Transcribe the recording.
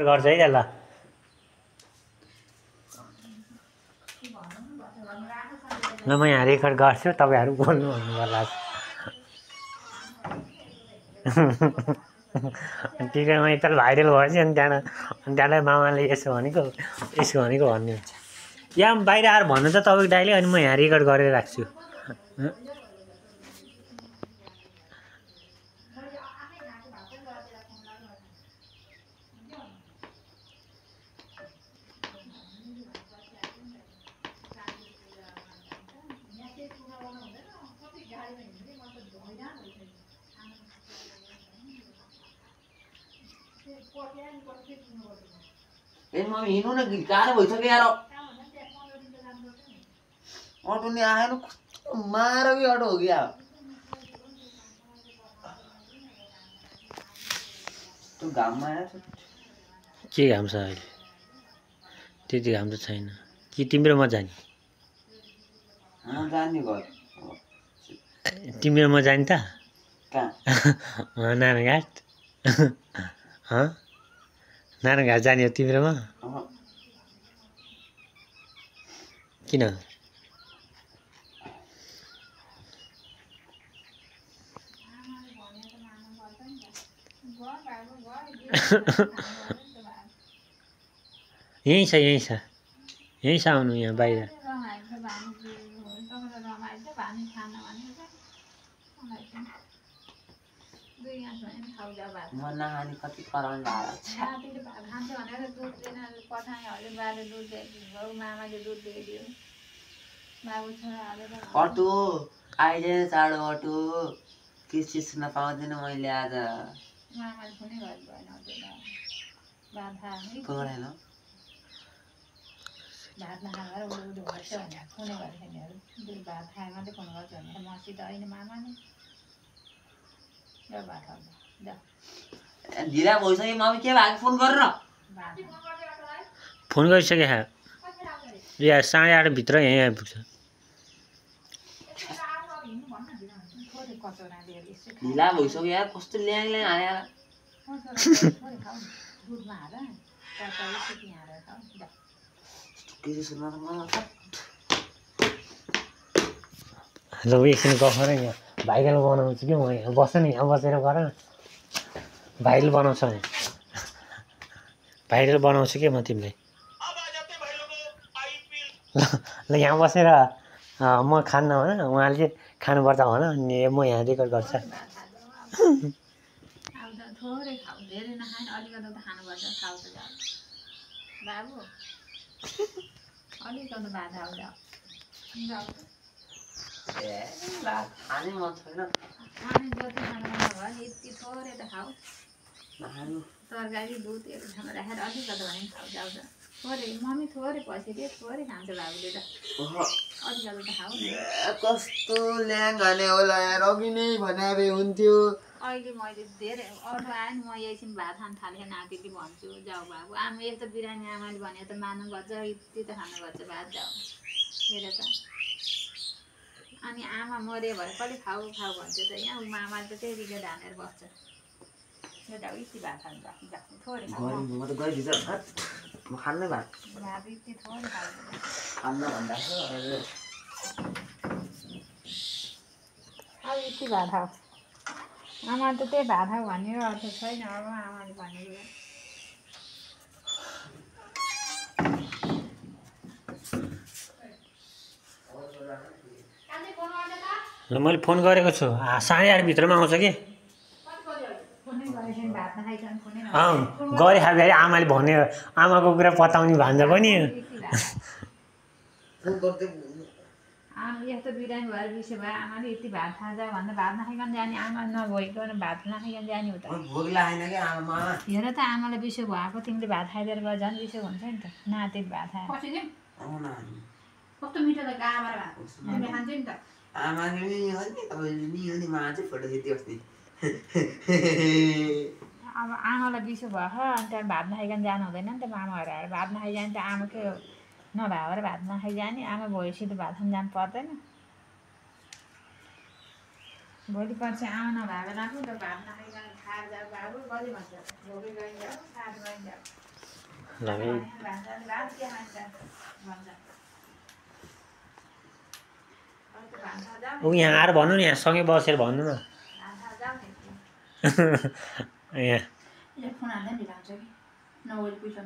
गर्छ है ल ल म यहाँ रेकर्ड गर्छु तपाईहरु बोल्नु भन्नु पर्ला टिकटमा एकताल भाइरल भएपछि अनि त्यहाँबाट मामाले यसो भनेको भन्ने हुन्छ यहाँ बाहिर आएर भन्नु त तपाईको दाइले अनि म यहाँ रेकर्ड गरेर राख्छु ए मम्मी हिँड्नु न गाह्रो भइसक्यो यार अटो नि आएन कस्तो मारवी अटो हो क्या त्यो घाममा आएछ के घाम छ अहिले त्यति घाम त छैन कि तिम्रो म जाने जाने घर तिम्रो म जाने त कहाँ नारायणघाट नारायणघाट जाने हो तिम्रोमा किन यही छ आउनु यहाँ बाहिर म नहानी कति कराउनु लाग्छ अटो आइले चाँडो अटो के चिज नपाउँदैन मैले आज परेन भात नखाएर उडे भएछ भने कुनै गरेको थिएन भात खाए मात्रै फोन गर्छ भने मसित होइन मामाले ल भात खाऊ ल ढिला भइसक्यो मम्मी के भएको फोन गरेर फोन गरिसके यहाँ 8:30 भित्र यहीँ आइपुग्छ ढिला भइसक्यो यार कस्तो ल्याङ हाने दुधमा हाल तरकारी सिटी हालेर खाऊ ल ल एकछिन गफ गर यहाँ भाइरल बनाउँछु कि म यहाँ बस न यहाँ बसेर गर न भाइरल बनाउँछु कि म तिमीलाई ल यहाँ बसेर म खान्न भन उहाँले चाहिँ खानुपर्छ भन अनि म यहाँ रेकर्ड गर्छ थोरै खाऊ धेरै नखाने अलिकति त खानुपर्छ खाऊ त बाबु अलिकति भात खाऊ खाने मन छैन खाने जति खानु मन भयो यति थोरै त खाऊ तरकारी दुधहरू खाना राखेर अलिकति भने खाऊ जाऊ त थोरै मम्मी थोरै पछि दिए थोरै खान्छ बाबुले त अलिकति त खाऊ न कस्तो ल्याङ हाने होला यार अघि नै भने भए हुन्थ्यो अहिले मैले धेरै अटो आयो नि म एकछिन भात खान थालेँ नातिले भन्छु जाऊ बाबु आमा यस्तो बिरामी आमाले भने त मानु गर्छ यति त खानु गर्छ भात जाऊ हेर त अनि आमा मरे भए कहिले खाऊ भन्छ त यहाँ मामाले त त्यही रिगेट हानेर बस्छ जाऊ यति भात खानु थोरै खाऊ म खान्नै भात यति थोरै खाऊ खान्न भन्दा अब यति भात खाऊ आमा त त्यही भात खाऊ भन्ने अर्थ छैन अब आमाले भनेको ल मैले फोन गरेको छु 8:30 भित्रमा आउँछ कि गरे खाँदाखेरि आमाले भने आमाको कुरा पताउने भान्जा पनि यस्तो बिरामी भएर बिसो भयो आमाले यति भात खान्छ भन्दा भात नखाइकन जाने आमा नभइकन भात नखाइकन जाने हो त हेर त आमालाई बिसो भएको तिमीले भात खाइदिएर गयो झन् बिसो हुन्छ नि त नाति भात खायो कस्तो मिठो त गाबाट भएको खान्छ नि त अब आमालाई बिसो भयो अनि त्यहाँ भात नखाइकन जानु हुँदैन नि त मामाहरू आएर भात नखाइ जाने त आमाकै नभएर भात नखाइ जाने आमा भएपछि त भात खान जानु पर्दैन भोलि पर्सि आमा नभएर राख्नु त भात नखाइकन खाएर जाऊ बाबु कति भन्छ भोकै गइजाऊ खाएर गइजाऊ ल है। भात के खान्छ भन्छ भान्सा जाऊ ऊ यहाँ आएर भन्नु नि यहाँ सँगै बसेर भन्नु न भान्सा जाऊ नि यहाँ फोन हाल्दा नि ढिलो हुन्छ कि नगरी पुग्छ